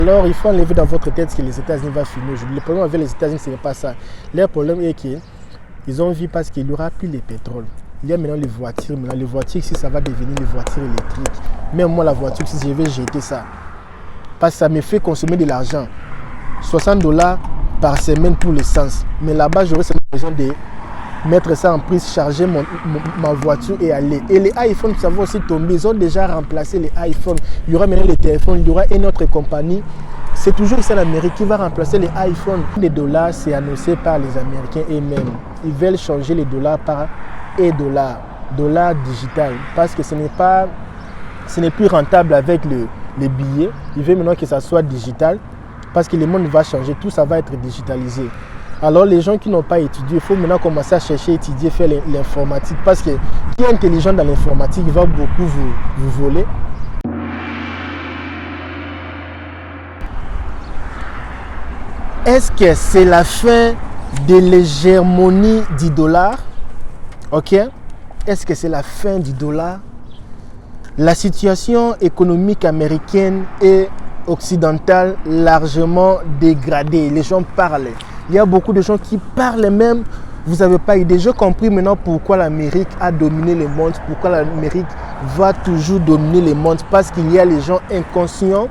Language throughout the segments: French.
Alors, il faut enlever dans votre tête que les États-Unis vont finir aujourd'hui. Le problème avec les États-Unis, ce n'est pas ça. Leur problème est qu'ils ont vu parce qu'il n'y aura plus de pétrole. Il y a maintenant les voitures. Maintenant, les voitures, ici, ça va devenir les voitures électriques. Même moi, la voiture, si je vais jeter ça. Parce que ça me fait consommer de l'argent. $60 par semaine pour l'essence. Mais là-bas, j'aurais seulement besoin de mettre ça en prise, charger ma voiture et aller. Et les iPhones, ça va aussi tomber. Ils ont déjà remplacé les iPhones. Il y aura maintenant les téléphones. Il y aura une autre compagnie. C'est toujours ça l'Amérique qui va remplacer les iPhones. Les dollars, c'est annoncé par les Américains eux-mêmes. Ils veulent changer les dollars par e-dollars. Dollars digital. Parce que ce n'est plus rentable avec les billets. Ils veulent maintenant que ça soit digital. Parce que le monde va changer. Tout ça va être digitalisé. Alors les gens qui n'ont pas étudié, il faut maintenant commencer à chercher, étudier, faire l'informatique. Parce que qui est intelligent dans l'informatique va beaucoup vous voler. Est-ce que c'est la fin de l'hégémonie du dollar? Ok? Est-ce que c'est la fin du dollar? La situation économique américaine et occidentale largement dégradée. Les gens parlent. Il y a beaucoup de gens qui parlent même. Vous n'avez pas idée. J'ai compris maintenant pourquoi l'Amérique a dominé le monde, pourquoi l'Amérique va toujours dominer le monde. Parce qu'il y a les gens inconscients,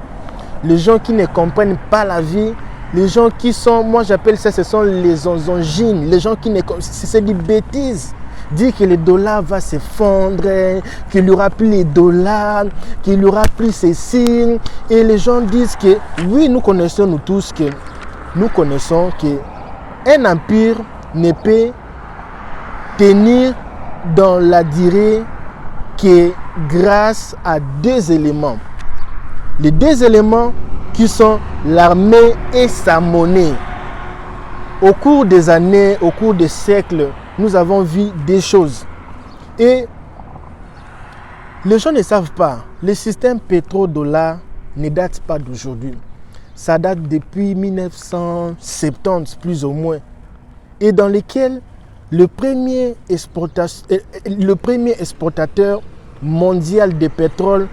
les gens qui ne comprennent pas la vie, les gens qui sont, moi j'appelle ça, ce sont les onzongines, les gens qui ne comprennent, c'est des bêtises. Dire que le dollar va s'effondrer, qu'il n'y aura plus les dollars, qu'il n'y aura plus ces signes. Et les gens disent que oui, nous connaissons nous tous que un empire ne peut tenir dans la durée que grâce à deux éléments. Les deux éléments qui sont l'armée et sa monnaie. Au cours des années, au cours des siècles, nous avons vu des choses. Et les gens ne savent pas. Le système pétrodollar ne date pas d'aujourd'hui. Ça date depuis 1970 plus ou moins. Et dans lequel le premier exportateur mondial de pétrole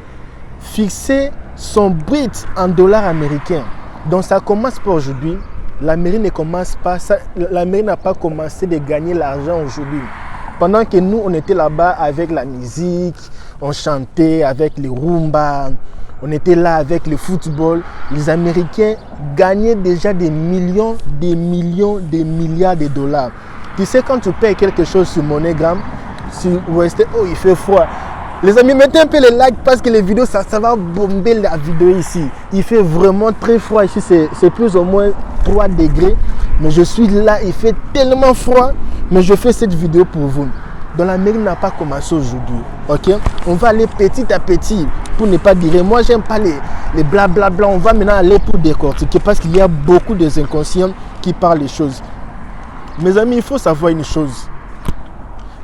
fixait son brut en dollars américains. Donc ça commence pas aujourd'hui. L'Amérique ne commence pas, l'Amérique n'a pas commencé de gagner l'argent aujourd'hui. Pendant que nous, on était là-bas avec la musique, on chantait avec les rumba, on était là avec le football. Les Américains gagnaient déjà des millions, des milliards de dollars. Tu sais, quand tu payes quelque chose sur MoneyGram, sur Western, oh, il fait froid. Les amis, mettez un peu les likes parce que les vidéos, ça va bomber la vidéo ici. Il fait vraiment très froid ici, c'est plus ou moins 3 degrés. Mais je suis là, il fait tellement froid. Mais je fais cette vidéo pour vous. Donc l'Amérique n'a pas commencé aujourd'hui. Ok? On va aller petit à petit pour ne pas dire. Moi, j'aime pas les blablabla. On va maintenant aller pour décortiquer parce qu'il y a beaucoup des inconscients qui parlent les choses. Mes amis, il faut savoir une chose.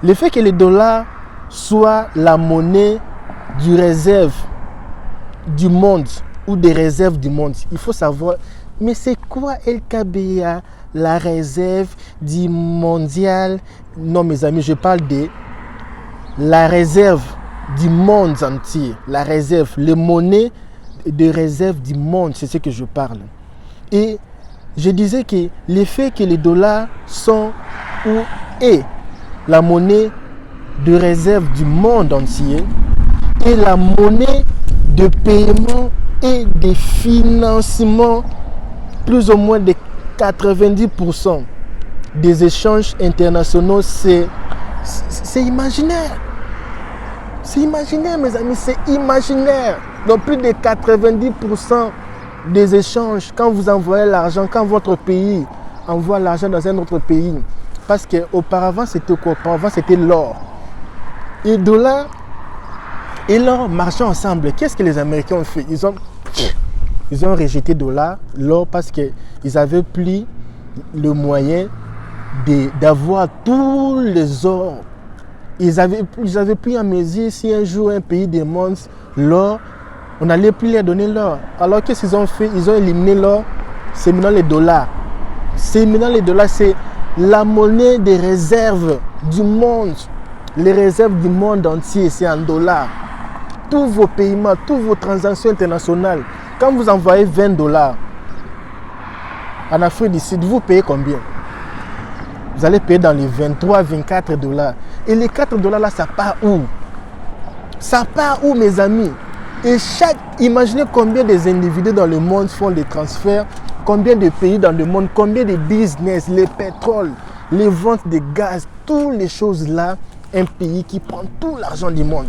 Le fait que le dollar soit la monnaie du réserve du monde ou des réserves du monde, il faut savoir, mais c'est quoi LKBA, la réserve du mondial? Non mes amis, je parle de la réserve du monde entier, la réserve, les monnaies de réserve du monde, c'est ce que je parle. Et je disais que le fait que les dollars sont ou est la monnaie de réserve du monde entier et la monnaie de paiement et de financement, plus ou moins de 90% des échanges internationaux, c'est imaginaire. C'est imaginaire mes amis, c'est imaginaire. Donc plus de 90% des échanges, quand vous envoyez l'argent, quand votre pays envoie l'argent dans un autre pays, parce qu'auparavant c'était quoi? Auparavant c'était l'or. Et dollars et l'or marchaient ensemble. Qu'est-ce que les Américains ont fait? Ils ont rejeté l'or parce qu'ils n'avaient plus le moyen d'avoir tous les ors. Ils avaient plus à mesure si un jour un pays demande l'or, on n'allait plus leur donner l'or. Alors qu'est-ce qu'ils ont fait? Ils ont éliminé l'or. C'est maintenant les dollars. C'est maintenant les dollars, c'est la monnaie des réserves du monde. Les réserves du monde entier, c'est en dollars. Tous vos paiements, toutes vos transactions internationales, Quand vous envoyez 20 dollars en Afrique du Sud, vous payez combien? Vous allez payer dans les 23, 24 dollars. Et les 4 dollars là, ça part où? Ça part où, mes amis? Et imaginez combien des individus dans le monde font des transferts, combien de pays dans le monde, combien de business, les pétroles, les ventes de gaz, toutes les choses là, un pays qui prend tout l'argent du monde.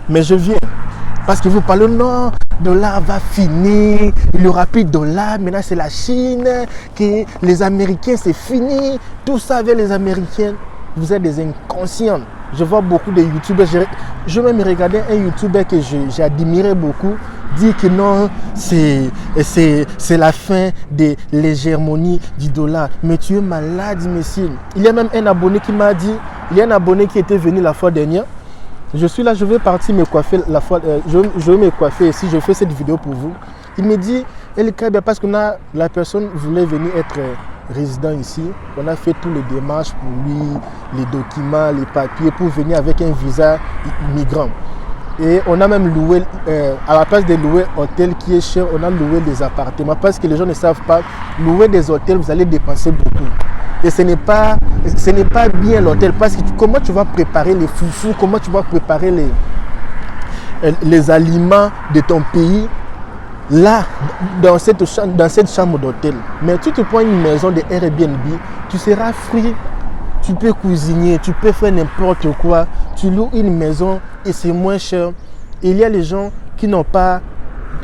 Mais je viens, parce que vous parlez, non, le dollar va finir, il n'y aura plus de dollar, maintenant c'est la Chine, que les Américains c'est fini, tout ça avec les Américains. Vous êtes des inconscients. Je vois beaucoup de youtubeurs, je même regardais un youtubeur que j'ai admiré beaucoup, dire que non, c'est la fin de l'hégémonie du dollar. Mais tu es malade, monsieur. Il y a même un abonné qui m'a dit, il y a un abonné qui était venu la fois dernière. Je suis là, je vais partir me coiffer je vais me coiffer ici, je fais cette vidéo pour vous. Il me dit, parce que la personne voulait venir être résident ici, on a fait tous les démarches pour lui, les documents, les papiers, pour venir avec un visa migrant. Et on a même loué, à la place de louer hôtel qui est cher, on a loué des appartements. Parce que les gens ne savent pas, louer des hôtels, vous allez dépenser beaucoup. Et ce n'est pas bien l'hôtel, parce que comment tu vas préparer les foufous, comment tu vas préparer les aliments de ton pays, là, dans cette chambre d'hôtel. Mais tu te prends une maison de Airbnb, tu seras free, tu peux cuisiner, tu peux faire n'importe quoi. Tu loues une maison et c'est moins cher. Et il y a les gens qui n'ont pas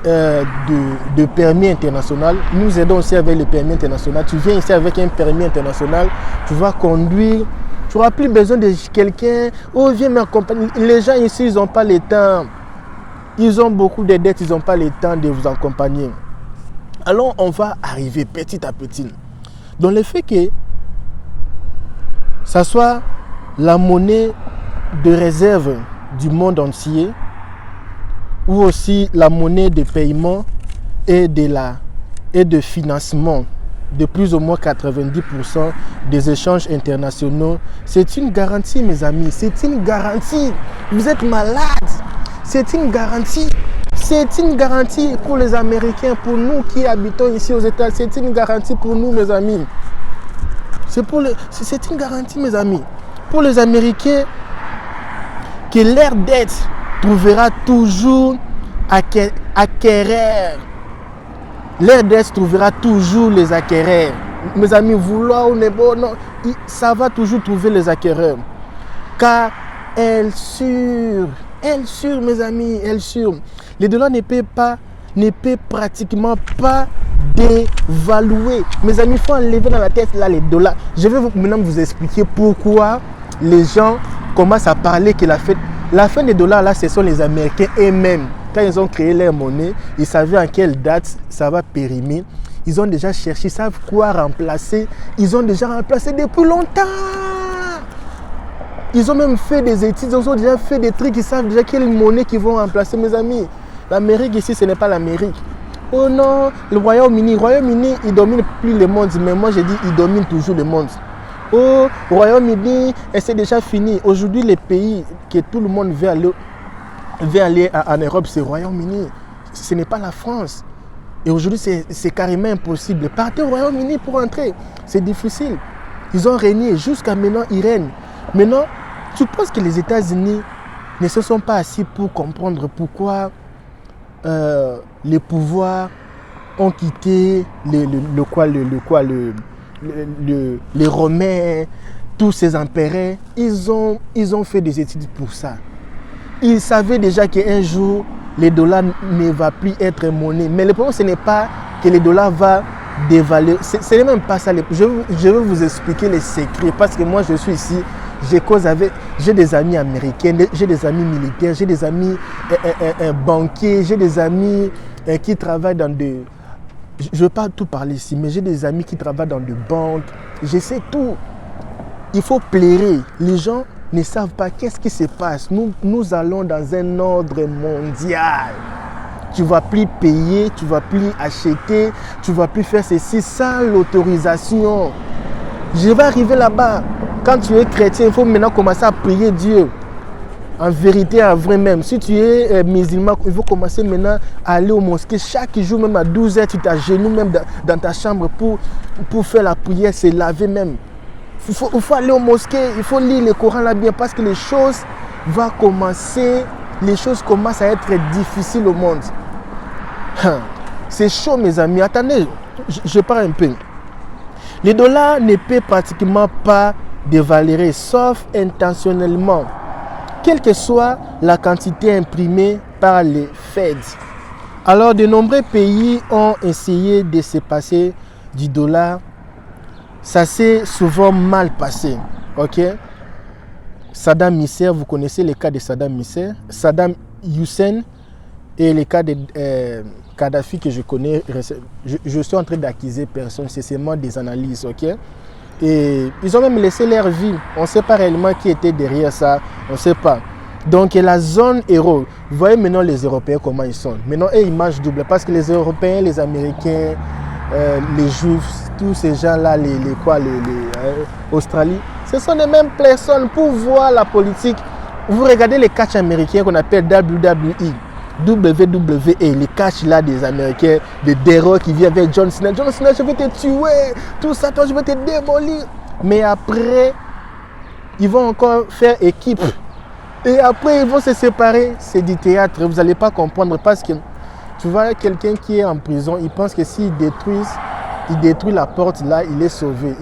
de permis international. Nous aidons aussi avec le permis international. Tu viens ici avec un permis international, tu vas conduire, tu n'auras plus besoin de quelqu'un. Oh, viens m'accompagner. Les gens ici, ils n'ont pas le temps. Ils ont beaucoup de dettes, ils n'ont pas le temps de vous accompagner. Alors, on va arriver petit à petit. Dans le fait que ça soit la monnaie de réserve du monde entier, ou aussi la monnaie de paiement et de financement de plus ou moins 90% des échanges internationaux, c'est une garantie, mes amis. C'est une garantie. Vous êtes malades. C'est une garantie. C'est une garantie pour les Américains, pour nous qui habitons ici aux États-Unis. C'est une garantie pour nous, mes amis. C'est une garantie, mes amis. Pour les Américains, que leur dette trouvera toujours acquéreur. Leur dette trouvera toujours les acquéreurs. Mes amis, vouloir ou non, ça va toujours trouver les acquéreurs. Car elle sûre, mes amis, elle sûre. Les dollars ne peut pratiquement pas dévaluer. Mes amis, il faut enlever dans la tête là les dollars. Je vais maintenant vous expliquer pourquoi les gens commencent à parler que la fin des dollars là, ce sont les Américains eux-mêmes. Quand ils ont créé leur monnaie, ils savaient en quelle date ça va périmer. Ils ont déjà cherché, ils savent quoi remplacer. Ils ont déjà remplacé depuis longtemps. Ils ont même fait des études, ils ont déjà fait des trucs, ils savent déjà quelle monnaie qu'ils vont remplacer, mes amis. L'Amérique ici, ce n'est pas l'Amérique. Oh non, le Royaume-Uni, il domine plus le monde. Mais moi, j'ai dit, il domine toujours le monde. Oh, le Royaume-Uni, c'est déjà fini. Aujourd'hui, les pays que tout le monde veut aller en Europe, c'est le Royaume-Uni. Ce n'est pas la France. Et aujourd'hui, c'est carrément impossible. Partez au Royaume-Uni pour entrer. C'est difficile. Ils ont régné. Jusqu'à maintenant, ils règnent. Maintenant, tu penses que les États-Unis ne se sont pas assis pour comprendre pourquoi les pouvoirs ont quitté les Romains, tous ces empereurs. Ils ont fait des études pour ça. Ils savaient déjà qu'un jour, les dollars ne va plus être monnaie. Mais le problème, ce n'est pas que les dollars vont dévaluer. Ce n'est même pas ça. Je vais vous expliquer les secrets. Parce que moi, je suis ici. J'ai des amis américains, j'ai des amis militaires, j'ai des amis banquiers, j'ai des amis qui travaillent dans des... Je ne veux pas tout parler ici, mais j'ai des amis qui travaillent dans des banques. Je sais tout. Il faut plaire. Les gens ne savent pas qu'est-ce qui se passe. Nous allons dans un ordre mondial. Tu ne vas plus payer, tu ne vas plus acheter, tu ne vas plus faire ceci sans l'autorisation. Je vais arriver là-bas. Quand tu es chrétien, il faut maintenant commencer à prier Dieu. En vérité, en vrai même. Si tu es musulman, il faut commencer maintenant aller aux mosquées chaque jour, même à 12h, tu t'agenouilles même dans ta chambre pour faire la prière, se laver même. Il faut aller aux mosquées, il faut lire le Coran là bien parce que les choses commencent à être difficiles au monde. C'est chaud mes amis. Attendez, je parle un peu. Le dollar ne peut pratiquement pas dévaluer, sauf intentionnellement, quelle que soit la quantité imprimée par les Fed. Alors, de nombreux pays ont essayé de se passer du dollar. Ça s'est souvent mal passé. Ok? Saddam Hussein, vous connaissez le cas de Saddam Hussein et le cas de Kadhafi que je connais. Je suis en train d'accuser personne, c'est seulement des analyses. Ok? Et ils ont même laissé leur vie. On ne sait pas réellement qui était derrière ça. On ne sait pas. Donc la zone euro, vous voyez maintenant les Européens comment ils sont. Maintenant, ils mangent double parce que les Européens, les Américains, les Juifs, tous ces gens-là, les Australie, ce sont les mêmes personnes pour voir la politique. Vous regardez les catchs américains qu'on appelle WWE, les catchs là des Américains, de Dero qui vient avec John Cena. John Cena, je vais te tuer, tout ça, toi, je vais te démolir. Mais après, ils vont encore faire équipe. Et après, ils vont se séparer. C'est du théâtre. Vous n'allez pas comprendre parce que tu vois quelqu'un qui est en prison, il pense que s'il détruit la porte là, il est sauvé.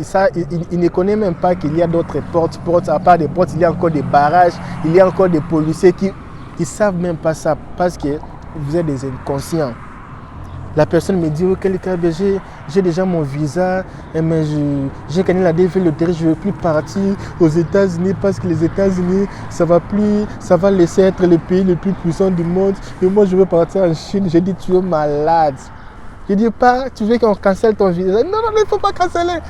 Il ne connaît même pas qu'il y a d'autres portes. À part des portes, il y a encore des barrages, il y a encore des policiers qui ne savent même pas ça parce que vous êtes des inconscients. La personne me dit, oh, quel cas, j'ai déjà mon visa, mais j'ai gagné la DV loterie, je ne veux plus partir aux États-Unis parce que les États-Unis, ça va laisser être le pays le plus puissant du monde. Et moi, je veux partir en Chine. J'ai dit, tu es malade. Je dis pas, tu veux qu'on cancelle ton visa? Non, il ne faut pas canceller.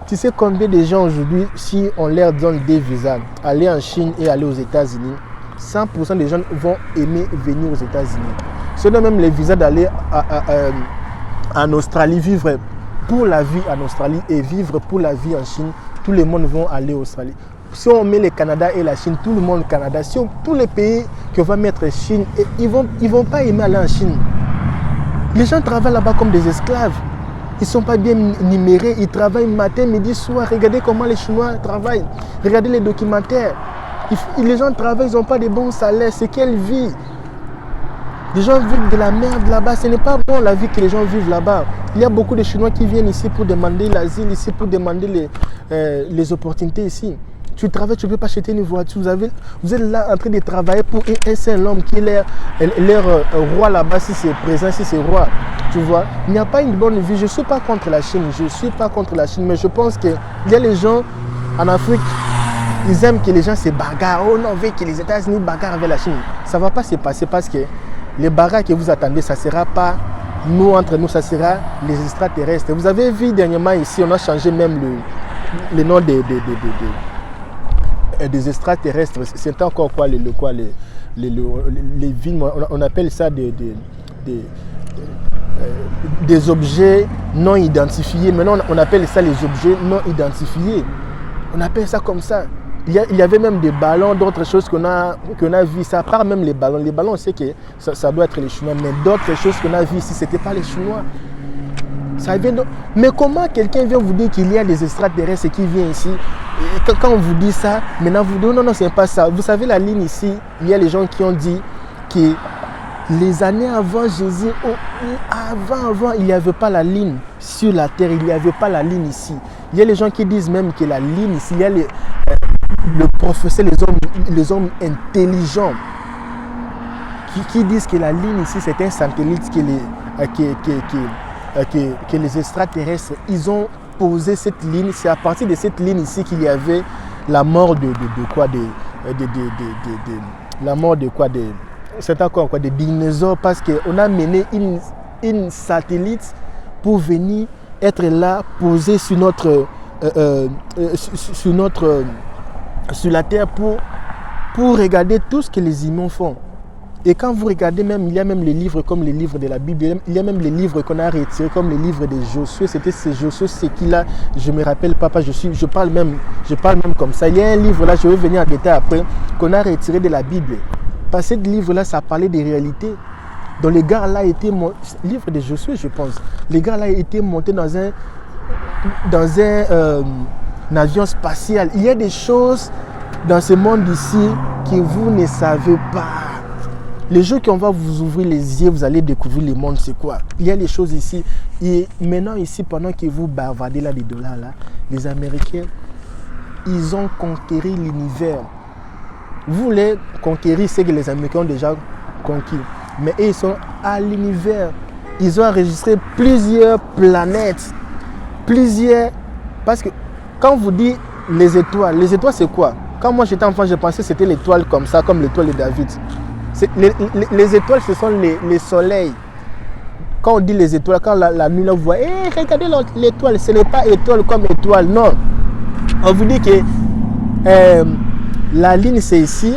Tu sais combien de gens aujourd'hui, si on leur donne des visas, aller en Chine et aller aux États-Unis, 100% des gens vont aimer venir aux États-Unis. Ce n'est même les visas d'aller en Australie, vivre pour la vie en Australie et vivre pour la vie en Chine. Tout le monde va aller en Australie. Si on met le Canada et la Chine, tout le monde au Canada. Si tous les pays qu'on va mettre Chine, ils vont pas aimer aller en Chine. Les gens travaillent là-bas comme des esclaves. Ils ne sont pas bien numérés. Ils travaillent matin, midi, soir. Regardez comment les Chinois travaillent. Regardez les documentaires. Les gens travaillent, ils n'ont pas de bons salaires. C'est quelle vie? Les gens vivent de la merde là-bas. Ce n'est pas bon la vie que les gens vivent là-bas. Il y a beaucoup de Chinois qui viennent ici pour demander l'asile, ici pour demander les opportunités ici. Tu travailles, tu ne peux pas acheter une voiture. Vous êtes là en train de travailler pour un seul homme qui est leur roi là-bas, si c'est présent, si c'est roi. Tu vois, il n'y a pas une bonne vie. Je ne suis pas contre la Chine. Mais je pense qu'il y a les gens en Afrique, ils aiment que les gens se bagarrent. Oh non, on veut que les États-Unis bagarrent avec la Chine. Ça ne va pas se passer parce que les bagarres que vous attendez, ça ne sera pas nous entre nous, ça sera les extraterrestres. Vous avez vu dernièrement ici, on a changé même le nom des extraterrestres. C'est encore quoi les villes, on appelle ça des objets non identifiés. Maintenant, on appelle ça les objets non identifiés. On appelle ça comme ça. Il y avait même des ballons, d'autres choses qu'on a vues. Ça part même les ballons. Les ballons, on sait que ça doit être les Chinois. Mais d'autres choses qu'on a vues ici, ce n'était pas les Chinois. Ça vient de... Mais comment quelqu'un vient vous dire qu'il y a des extraterrestres qui viennent ici? Et quand on vous dit ça, maintenant vous dites non, ce n'est pas ça. Vous savez, la ligne ici, il y a les gens qui ont dit que les années avant Jésus, avant, il n'y avait pas la ligne sur la terre, il n'y avait pas la ligne ici. Il y a les gens qui disent même que la ligne ici, il y a le professeur, les hommes intelligents qui disent que la ligne ici, c'est un satellite que les extraterrestres, ils ont posé cette ligne. C'est à partir de cette ligne ici qu'il y avait la mort c'est encore quoi, des dinosaures, parce qu'on a mené une satellite pour venir être là, posé sur la terre pour regarder tout ce que les humains font. Et quand vous regardez même, il y a même les livres comme les livres de la Bible, il y a même les livres qu'on a retirés comme les livres de Josué. C'était ces Josué, c'est qui là, je me rappelle papa, je parle même comme ça. Il y a un livre là, je vais venir en détail après, qu'on a retiré de la Bible. Parce que ce livre là, ça parlait des réalités. Donc les gars là étaient montés, livre de Josué je pense, les gars là étaient montés dans un avion spatial. Il y a des choses dans ce monde ici que vous ne savez pas. Les jours qu'on va vous ouvrir les yeux, vous allez découvrir le monde, c'est quoi. Il y a des choses ici. Et maintenant ici, pendant que vous bavardez là des dollars là, les Américains, ils ont conquéri l'univers. Vous voulez conquérir ce que les Américains ont déjà conquis. Mais eux, ils sont à l'univers. Ils ont enregistré plusieurs planètes. Parce que quand vous dites les étoiles c'est quoi? Quand moi j'étais enfant, je pensais que c'était l'étoile comme ça, comme l'étoile de David. Les étoiles, ce sont les soleils. Quand on dit les étoiles, quand la nuit, là, vous voyez, regardez l'étoile, ce n'est pas étoile comme étoile, non. On vous dit que la ligne, c'est ici.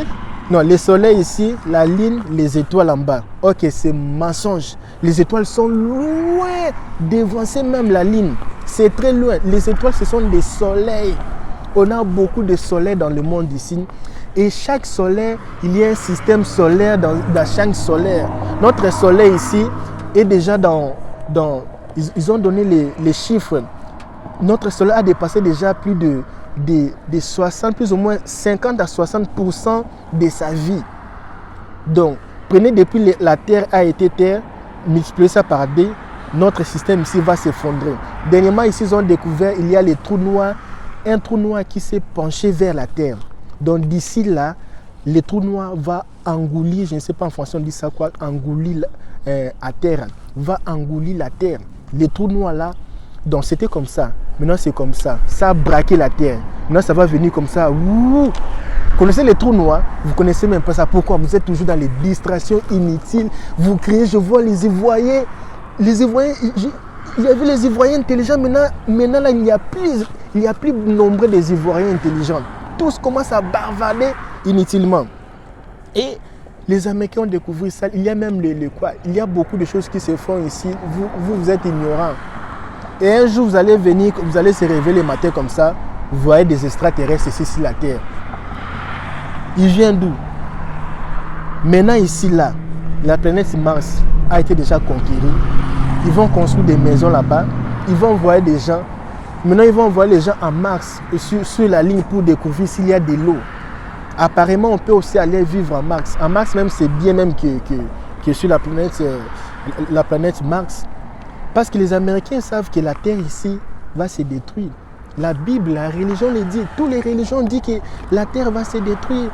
Non, les soleils ici, la ligne, les étoiles en bas. Ok, c'est mensonge. Les étoiles sont loin d'évancer même la ligne. C'est très loin. Les étoiles, ce sont des soleils. On a beaucoup de soleils dans le monde ici. Et chaque soleil, il y a un système solaire dans chaque soleil. Notre soleil ici est déjà ils ont donné les chiffres. Notre soleil a dépassé déjà plus de 60, plus ou moins 50 à 60% de sa vie. Donc, prenez depuis la Terre a été Terre, multipliez ça par 2, notre système ici va s'effondrer. Dernièrement, ici, ils ont découvert, il y a les trous noirs, un trou noir qui s'est penché vers la Terre. Donc d'ici là, le trou noir va englouir, je ne sais pas en français on dit ça quoi, englouir à terre, va englouir la terre. Le trou noir là, donc c'était comme ça, maintenant c'est comme ça, ça a braqué la terre. Maintenant ça va venir comme ça. Vous connaissez les trous noirs, vous connaissez même pas ça. Pourquoi? Vous êtes toujours dans les distractions inutiles. Vous criez, je vois les Ivoiriens, il y avait les Ivoiriens intelligents, maintenant là il n'y a plus nombre des Ivoiriens intelligents. Tous commencent à bavarder inutilement. Et les Américains ont découvert ça. Il y a même il y a beaucoup de choses qui se font ici. Vous êtes ignorants. Et un jour, vous allez venir, vous allez se réveiller le matin comme ça. Vous voyez des extraterrestres ici sur la Terre. Ils viennent d'où? Maintenant, ici, là, la planète Mars a été déjà conquérie. Ils vont construire des maisons là-bas. Ils vont envoyer des gens. Maintenant, ils vont envoyer les gens en Mars, sur la ligne pour découvrir s'il y a de l'eau. Apparemment, on peut aussi aller vivre en Mars. En Mars, même, c'est bien même que sur la planète Mars. Parce que les Américains savent que la Terre ici va se détruire. La Bible, la religion le dit. Toutes les religions disent que la Terre va se détruire.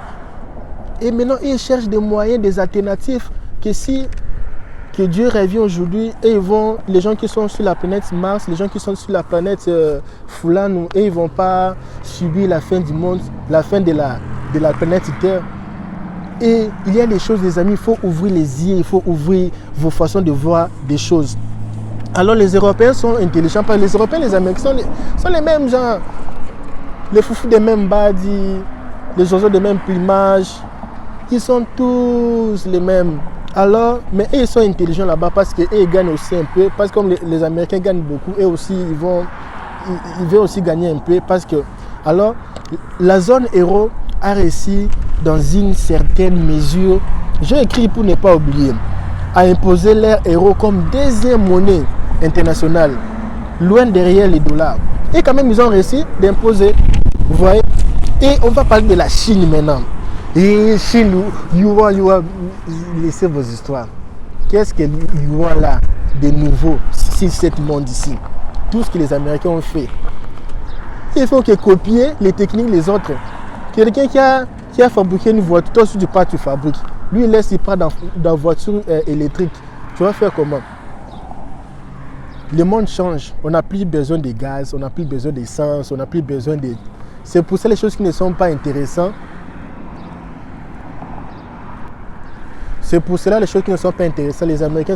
Et maintenant, ils cherchent des moyens, des alternatives, que Dieu revient aujourd'hui et les gens qui sont sur la planète Mars, les gens qui sont sur la planète Fulano, et ils ne vont pas subir la fin du monde, la fin de la planète Terre. Et il y a des choses, les amis, il faut ouvrir les yeux, il faut ouvrir vos façons de voir des choses. Alors les Européens sont intelligents, parce que les Européens, les Américains sont les mêmes gens. Les foufous des mêmes badis, les oiseaux des mêmes plumages, ils sont tous les mêmes. Alors, mais eux, ils sont intelligents là-bas parce qu'ils gagnent aussi un peu. Parce que comme les Américains gagnent beaucoup, eux aussi, ils veulent aussi gagner un peu. Parce que, alors, la zone euro a réussi dans une certaine mesure, j'ai écrit pour ne pas oublier, à imposer leur euro comme deuxième monnaie internationale, loin derrière les dollars. Et quand même, ils ont réussi d'imposer, vous voyez. Et on va parler de la Chine maintenant. Et Chine, Yuan, laissez vos histoires. Qu'est-ce que Yuan là de nouveau sur ce monde ici? Tout ce que les Américains ont fait. Il faut que copier les techniques des autres. Quelqu'un qui a fabriqué une voiture, toi aussi tu pars, tu fabriques. Lui, il part dans la voiture électrique. Tu vas faire comment? Le monde change. On n'a plus besoin de gaz, on n'a plus besoin d'essence, on n'a plus besoin de... C'est pour ça les choses qui ne sont pas intéressantes. C'est pour cela les choses qui ne sont pas intéressantes. Les Américains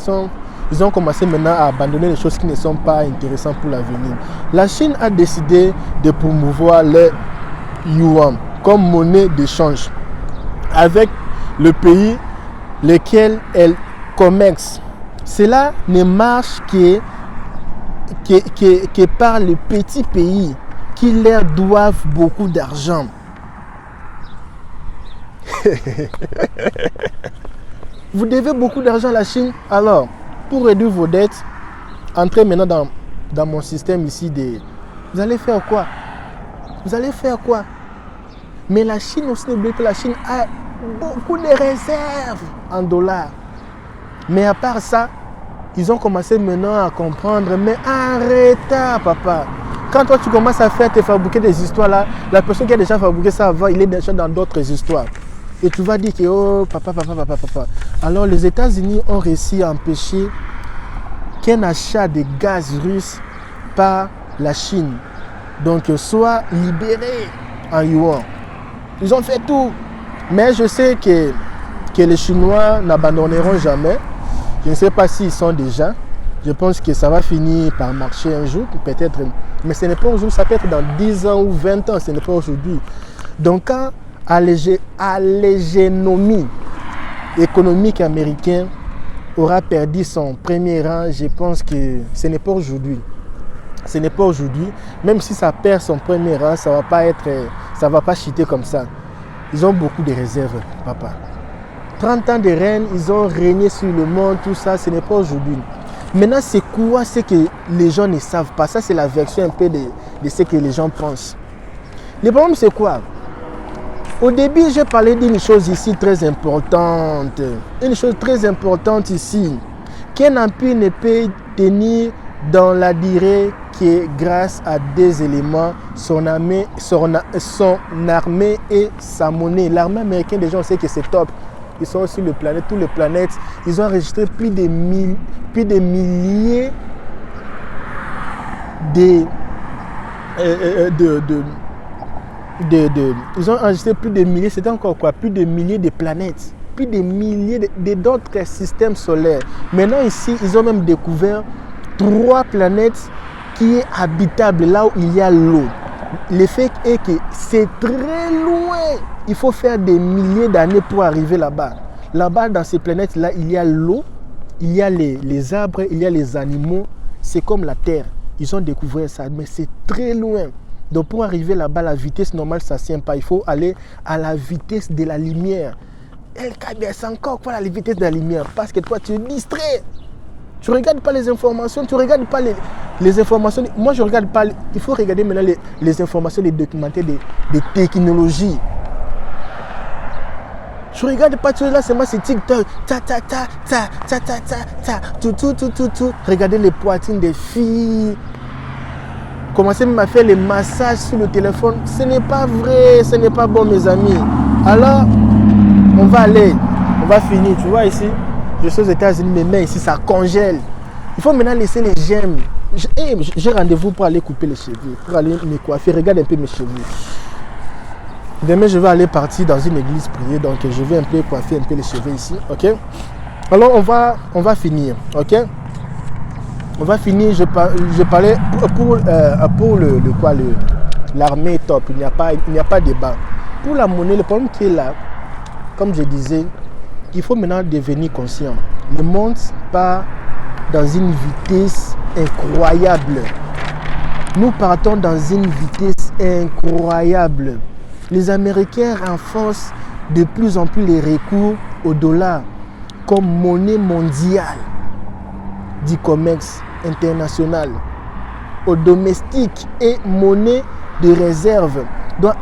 ils ont commencé maintenant à abandonner les choses qui ne sont pas intéressantes pour l'avenir. La Chine a décidé de promouvoir le yuan comme monnaie d'échange avec le pays lequel elle commerce. Cela ne marche que par les petits pays qui leur doivent beaucoup d'argent. Vous devez beaucoup d'argent à la Chine. Alors, pour réduire vos dettes, entrez maintenant dans mon système ici. Vous allez faire quoi? Vous allez faire quoi? Mais la Chine aussi, n'oubliez que la Chine a beaucoup de réserves en dollars. Mais à part ça, ils ont commencé maintenant à comprendre, mais en retard, papa. Quand toi tu commences à faire te fabriquer des histoires là, la personne qui a déjà fabriqué ça avant, il est déjà dans d'autres histoires. Et tu vas dire que oh papa. Alors les États-Unis ont réussi à empêcher qu'un achat de gaz russe par la Chine donc soit libéré en yuan. Ils ont fait tout. Mais je sais que les Chinois n'abandonneront jamais. Je ne sais pas s'ils sont déjà. Je pense que ça va finir par marcher un jour, peut-être. Mais ce n'est pas aujourd'hui, ça peut être dans 10 ans ou 20 ans, ce n'est pas aujourd'hui. Donc quand à l'hégémonie économique américaine aura perdu son premier rang, je pense que ce n'est pas aujourd'hui. Ce n'est pas aujourd'hui. Même si ça perd son premier rang, ça va pas chuter comme ça. Ils ont beaucoup de réserves, papa. 30 ans de règne, ils ont régné sur le monde, tout ça, ce n'est pas aujourd'hui. Maintenant, c'est quoi ce que les gens ne savent pas? Ça, c'est la version un peu de ce que les gens pensent. Le problème, c'est quoi? Au début, j'ai parlé d'une chose ici très importante. Une chose très importante ici. Qu'un empire ne peut tenir dans la durée que grâce à deux éléments, son armée et sa monnaie. L'armée américaine, déjà, on sait que c'est top. Ils sont sur le planète, toutes les planètes. Ils ont enregistré plus de milliers ils ont enregistré plus de milliers, c'était encore quoi? Plus de milliers de planètes, plus de milliers d'autres systèmes solaires. Maintenant ici, ils ont même découvert 3 planètes qui est habitable, là où il y a l'eau. L'effet est que c'est très loin. Il faut faire des milliers d'années pour arriver là-bas. Là-bas, dans ces planètes-là, il y a l'eau, il y a les arbres, il y a les animaux. C'est comme la Terre. Ils ont découvert ça, mais c'est très loin. Donc pour arriver là-bas, la vitesse normale, ça ne tient pas. Il faut aller à la vitesse de la lumière. C'est encore quoi la vitesse de la lumière? Parce que toi, tu es distrait. Tu ne regardes pas les informations, tu ne regardes pas les informations. Moi, je ne regarde pas. Il faut regarder maintenant les informations, les documentaires des technologies. Tu ne regardes pas, tu es là, c'est TikTok. Tout. Regardez les poitrines des filles. Commencez même à faire les massages sur le téléphone. Ce n'est pas vrai, ce n'est pas bon, mes amis. Alors, on va finir. Tu vois ici, je suis aux États-Unis, mes mains ici, ça congèle. Il faut maintenant laisser les gemmes. J'ai rendez-vous pour aller couper les cheveux, pour aller me coiffer. Regarde un peu mes cheveux. Demain, je vais aller partir dans une église prier, donc je vais un peu coiffer un peu les cheveux ici, ok? Alors, on va finir, ok? On va finir, je parlais pour l'armée top, il n'y a pas de débat. Pour la monnaie, le problème qui est là, comme je disais, il faut maintenant devenir conscient. Le monde part dans une vitesse incroyable. Nous partons dans une vitesse incroyable. Les Américains renforcent de plus en plus les recours au dollar comme monnaie mondiale du commerce international, au domestique et monnaie de réserve. Donc,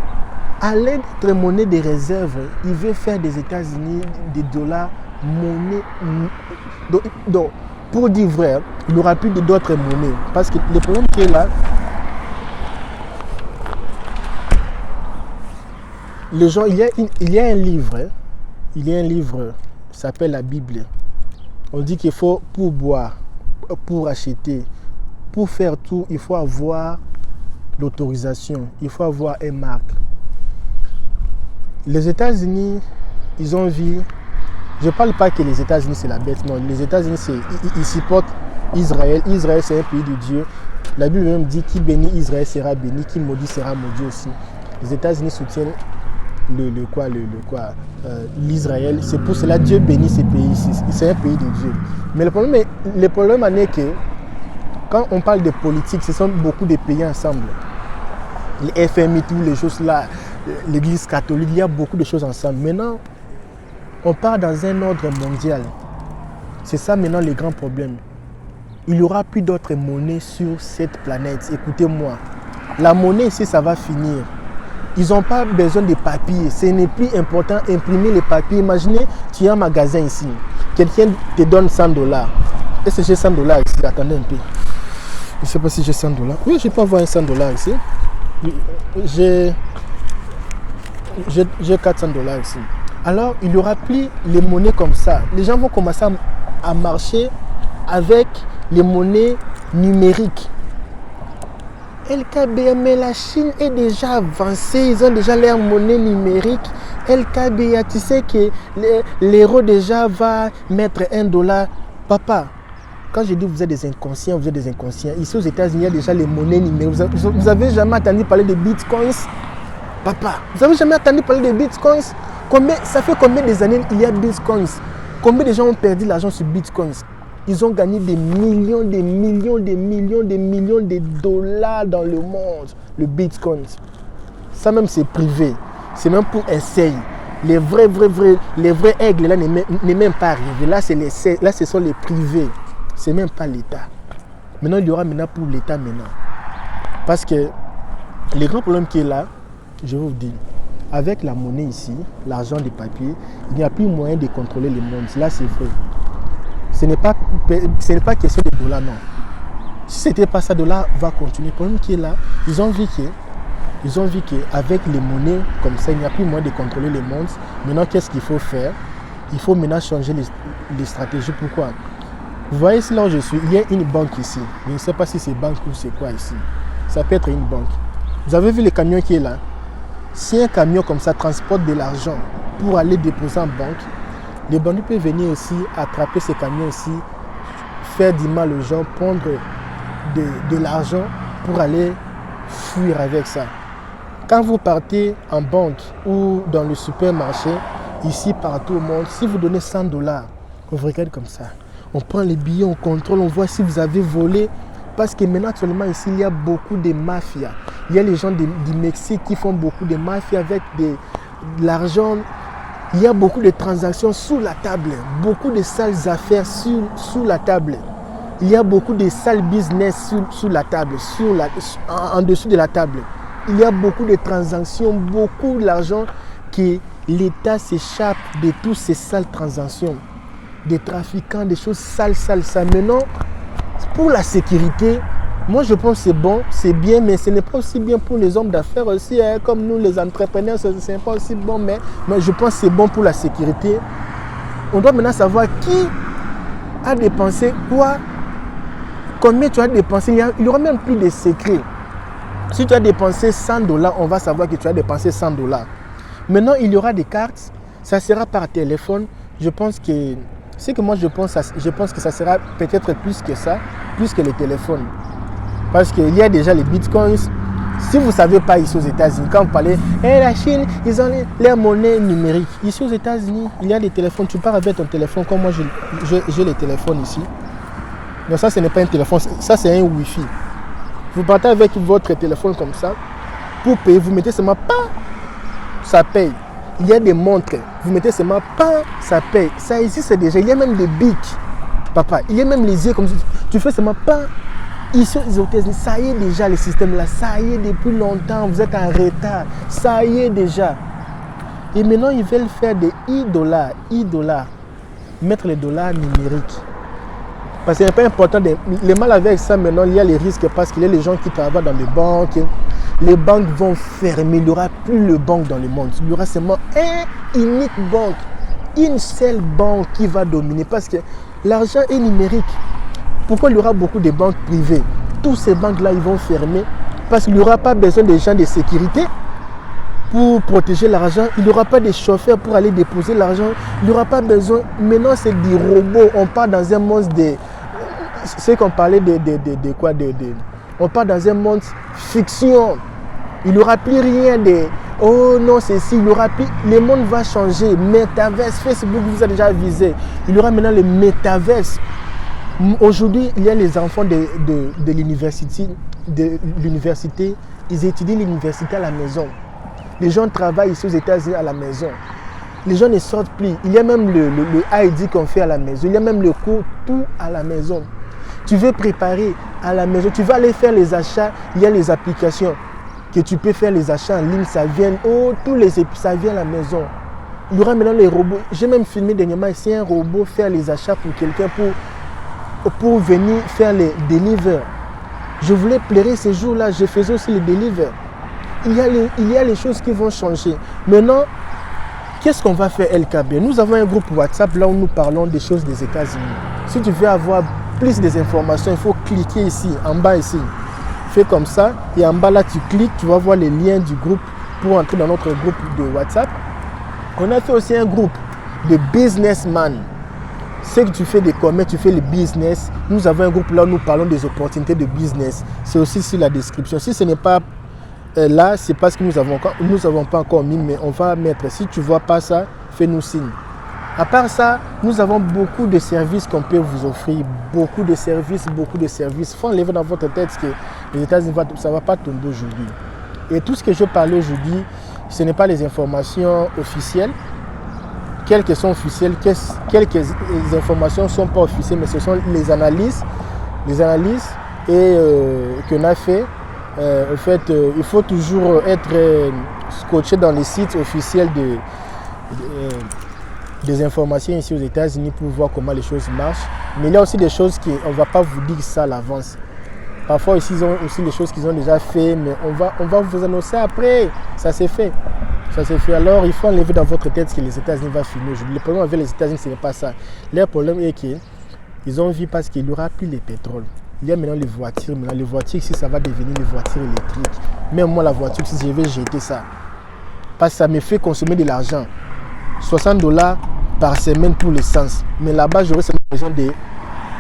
à l'aide de monnaie de réserve, il veut faire des États-Unis des dollars monnaie. Donc, pour dire vrai, il n'y aura plus d'autres monnaies. Parce que le problème qui est là, les gens, il y a un livre, ça s'appelle la Bible. On dit qu'il faut pour boire, pour acheter, pour faire tout, il faut avoir l'autorisation, il faut avoir une marque. Les États-Unis, ils ont vu, je ne parle pas que les États-Unis c'est la bête, non, les États-Unis ils supportent Israël. Israël c'est un pays de Dieu. La Bible même dit qui bénit Israël sera béni, qui maudit sera maudit aussi. Les États-Unis soutiennent l'Israël. C'est pour cela que Dieu bénit ces pays. C'est un pays de Dieu. Mais le problème est que quand on parle de politique, ce sont beaucoup de pays ensemble. Les FMI, toutes les choses là, l'Église catholique, il y a beaucoup de choses ensemble. Maintenant, On part dans un ordre mondial. C'est ça maintenant le grand problème. Il n'y aura plus d'autres monnaies sur cette planète. Écoutez-moi, la monnaie ici, ça va finir. Ils n'ont pas besoin de papier. Ce n'est plus important d'imprimer les papiers. Imaginez, tu as un magasin ici. Quelqu'un te donne $100. Est-ce que j'ai $100 ici? Attendez un peu. Je ne sais pas si j'ai $100. Oui, je peux avoir un $100 ici. J'ai $400 ici. Alors, il n'y aura plus les monnaies comme ça. Les gens vont commencer à marcher avec les monnaies numériques. LKBA, la Chine est déjà avancée. Ils ont déjà leur monnaie numérique. LKBA, tu sais que l'euro déjà va mettre $1. Papa, quand je dis vous êtes des inconscients, vous êtes des inconscients. Ici aux États-Unis, il y a déjà les monnaies numériques. Vous avez jamais entendu parler de bitcoins? Papa, vous avez jamais entendu parler de bitcoins? Ça fait combien d'années il y a bitcoins? Combien de gens ont perdu l'argent sur bitcoins? Ils ont gagné des millions de dollars dans le monde, le bitcoin. Ça même c'est privé. C'est même pour essayer. Les vrais aigles là n'est même pas arrivé. Là, ce sont les privés. C'est même pas l'État. Maintenant, il y aura maintenant pour l'État maintenant. Parce que le grand problème qui est là, je vous dis, avec la monnaie ici, l'argent des papiers, il n'y a plus moyen de contrôler le monde. Là, c'est vrai. Ce n'est pas question de dollars, non. Si ce n'était pas ça, dollar va continuer. Le problème qui est là, ils ont vu qu'avec les monnaies comme ça, il n'y a plus moyen de contrôler le monde. Maintenant, qu'est-ce qu'il faut faire? Il faut maintenant changer les stratégies. Pourquoi? Vous voyez ici là où je suis, il y a une banque ici. Je ne sais pas si c'est banque ou c'est quoi ici. Ça peut être une banque. Vous avez vu le camion qui est là? Si un camion comme ça transporte de l'argent pour aller déposer en banque, les bandits peuvent venir aussi attraper ces camions ici, faire du mal aux gens, prendre de l'argent pour aller fuir avec ça. Quand vous partez en banque ou dans le supermarché, ici partout au monde, si vous donnez $100, on vous regarde comme ça. On prend les billets, on contrôle, on voit si vous avez volé. Parce que maintenant, actuellement, ici, il y a beaucoup de mafias. Il y a les gens du Mexique qui font beaucoup de mafias avec de l'argent. Il y a beaucoup de transactions sous la table. Beaucoup de sales affaires sous la table. Il y a beaucoup de sales business sous la table, en dessous de la table. Il y a beaucoup de transactions, beaucoup d'argent que l'État s'échappe de toutes ces sales transactions. Des trafiquants, des choses sales. Maintenant, pour la sécurité, moi je pense que c'est bon, c'est bien, mais ce n'est pas aussi bien pour les hommes d'affaires aussi, hein, comme nous les entrepreneurs, ce n'est pas aussi bon, mais je pense que c'est bon pour la sécurité. On doit maintenant savoir qui a dépensé quoi, combien tu as dépensé, il n'y aura même plus de secret. Si tu as dépensé $100, on va savoir que tu as dépensé $100. Maintenant, il y aura des cartes, ça sera par téléphone. Je pense que ça sera peut-être plus que ça, plus que les téléphones. Parce qu'il y a déjà les bitcoins. Si vous ne savez pas ici aux États-Unis, quand vous parlez, la Chine, ils ont leur monnaie numérique. Ici aux États-Unis, il y a des téléphones. Tu pars avec ton téléphone, comme moi j'ai les téléphones ici. Donc ça, ce n'est pas un téléphone, ça c'est un Wi-Fi. Vous partez avec votre téléphone comme ça, pour payer, vous mettez seulement pas, ça paye. Il y a des montres, vous mettez seulement pas, ça paye. Ça existe déjà, il y a même des bics, papa. Il y a même les yeux comme ça, tu fais seulement pas. Ici aux États-Unis, ça y est déjà le système là, ça y est depuis longtemps, vous êtes en retard, ça y est déjà. Et maintenant ils veulent faire des e-dollars, mettre les dollars numériques. Parce que ce n'est pas important, le mal avec ça maintenant, il y a les risques parce qu'il y a les gens qui travaillent dans les banques. Les banques vont fermer, il n'y aura plus de banque dans le monde. Il y aura seulement une unique banque, une seule banque qui va dominer parce que l'argent est numérique. Pourquoi il y aura beaucoup de banques privées? Toutes ces banques-là, ils vont fermer parce qu'il n'y aura pas besoin de gens de sécurité pour protéger l'argent. Il n'y aura pas de chauffeurs pour aller déposer l'argent. Il n'y aura pas besoin. Maintenant, c'est des robots. On part dans un monde de... C'est qu'on parlait quoi on part dans un monde fiction. Il n'y aura plus rien de... Oh non, c'est si. Il n'y aura plus... Le monde va changer. Metaverse, Facebook vous a déjà avisé. Il y aura maintenant le Metaverse. Aujourd'hui, il y a les enfants de l'université. Ils étudient l'université à la maison. Les gens travaillent ici aux États-Unis à la maison. Les gens ne sortent plus. Il y a même le ID qu'on fait à la maison. Il y a même le cours, tout à la maison. Tu veux préparer à la maison. Tu vas aller faire les achats. Il y a les applications que tu peux faire les achats en ligne. Ça vient, ça vient à la maison. Il y aura maintenant les robots. J'ai même filmé dernièrement ici un robot faire les achats pour quelqu'un pour venir faire les delivery. Je voulais pleurer ces jours-là. Je faisais aussi les delivery. Il y a les choses qui vont changer. Maintenant, qu'est-ce qu'on va faire, LKB? Nous avons un groupe WhatsApp là où nous parlons des choses des États-Unis. Si tu veux avoir plus d'informations, il faut cliquer ici, en bas ici. Fais comme ça et en bas là, tu cliques, tu vas voir les liens du groupe pour entrer dans notre groupe de WhatsApp. On a fait aussi un groupe de businessmen. C'est que tu fais des commerces, tu fais le business. Nous avons un groupe là où nous parlons des opportunités de business. C'est aussi sur la description. Si ce n'est pas là, c'est parce que nous avons pas encore mis, mais on va mettre. Si tu ne vois pas ça, fais-nous signe. À part ça, nous avons beaucoup de services qu'on peut vous offrir. Beaucoup de services. Il faut enlever dans votre tête que les États-Unis, ça ne va pas tomber aujourd'hui. Et tout ce que je parle aujourd'hui, ce n'est pas les informations officielles. Quelques sont officielles, quelques informations ne sont pas officielles, mais ce sont les analyses et qu'on a fait. En fait, il faut toujours être scotché dans les sites officiels des informations ici aux États-Unis pour voir comment les choses marchent. Mais il y a aussi des choses qu'on ne va pas vous dire ça à l'avance. Parfois ici, ils ont aussi des choses qu'ils ont déjà fait, mais on va vous annoncer après. Ça s'est fait. Alors, il faut enlever dans votre tête que les États-Unis vont finir aujourd'hui. Le problème avec les États-Unis, ce n'est pas ça. Leur problème est qu'ils ont vu parce qu'il n'y aura plus le pétrole. Il y a maintenant les voitures. Maintenant, les voitures ici, ça va devenir les voitures électriques. Même moi, la voiture, si je vais jeter ça, parce que ça me fait consommer de l'argent. $60 par semaine pour l'essence. Mais là-bas, j'aurais seulement besoin de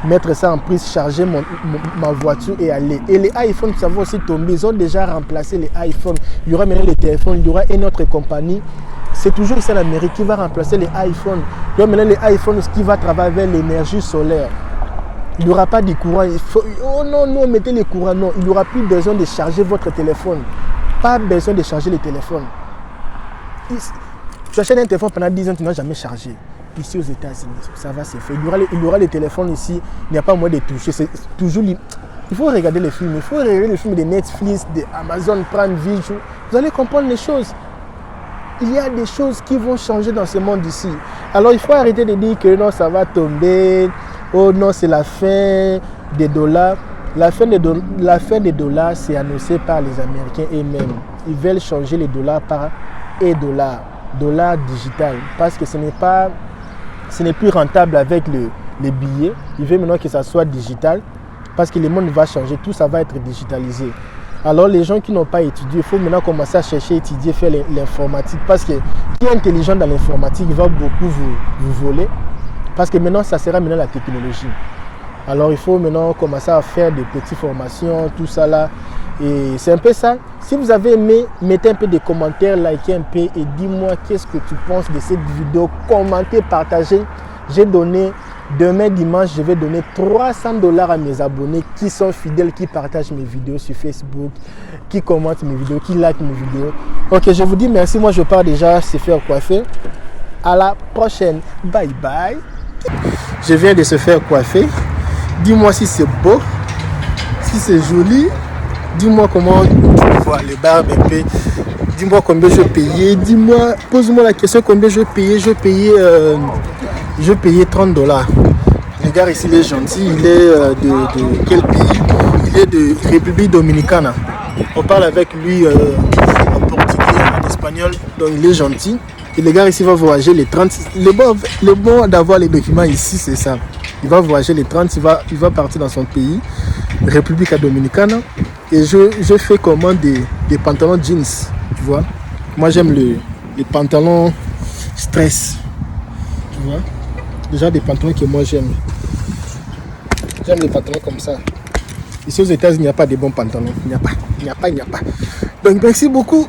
mettre ça en prise, charger ma voiture et aller. Et les iPhones, ça va aussi tomber. Ils ont déjà remplacé les iPhones. Il y aura maintenant les téléphones. Il y aura une autre compagnie. C'est toujours ici en Amérique qui va remplacer les iPhones. Il y aura maintenant les iPhones qui va travailler avec l'énergie solaire. Il n'y aura pas de courant. Oh non, mettez les courants. Non, il n'y aura plus besoin de charger votre téléphone. Pas besoin de charger le téléphone. Tu achètes un téléphone pendant 10 ans, tu n'as jamais chargé. Ici aux États-Unis, ça va se faire. Il y aura les téléphones ici, il n'y a pas moyen de toucher. C'est toujours il faut regarder les films. Il faut regarder les films de Netflix, de Amazon Prime Video. Vous allez comprendre les choses. Il y a des choses qui vont changer dans ce monde ici. Alors il faut arrêter de dire que non, ça va tomber. Oh non, c'est la fin des dollars. La fin des dollars, c'est annoncé par les Américains eux-mêmes. Ils veulent changer les dollars par dollar digital. Parce que ce n'est plus rentable avec les billets. Ils veulent maintenant que ça soit digital. Parce que le monde va changer. Tout ça va être digitalisé. Alors les gens qui n'ont pas étudié, il faut maintenant commencer à chercher, étudier, faire l'informatique. Parce que qui est intelligent dans l'informatique, il va beaucoup vous voler. Parce que maintenant, ça sera maintenant la technologie. Alors il faut maintenant commencer à faire des petites formations, tout ça là. Et c'est un peu ça. Si vous avez aimé, mettez un peu de commentaires, likez un peu et dis-moi qu'est-ce que tu penses de cette vidéo. Commentez, partagez. J'ai donné, demain dimanche, je vais donner $300 à mes abonnés qui sont fidèles, qui partagent mes vidéos sur Facebook, qui commentent mes vidéos, qui likent mes vidéos. Ok, je vous dis merci. Moi, je pars déjà se faire coiffer. À la prochaine. Bye bye. Je viens de se faire coiffer. Dis-moi si c'est beau, si c'est joli. Dis-moi comment tu vois les barbes un peu. Dis-moi combien je payais. Dis-moi, pose-moi la question combien je payais. Je payais $30. Le gars ici, il est gentil. Il est de quel pays? Il est de République Dominicaine. On parle avec lui en portugais, en espagnol. Donc il est gentil. Et le gars ici va voyager les 30. Le bon d'avoir les documents ici, c'est ça. Il va voyager les 30, il va partir dans son pays, République Dominicaine. Et je fais commande des pantalons jeans, tu vois. Moi, j'aime les pantalons stress, tu vois. Déjà des pantalons que moi, j'aime. J'aime les pantalons comme ça. Ici aux États-Unis, il n'y a pas de bons pantalons. Il n'y a pas. Donc, merci beaucoup.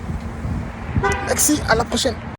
Merci, à la prochaine.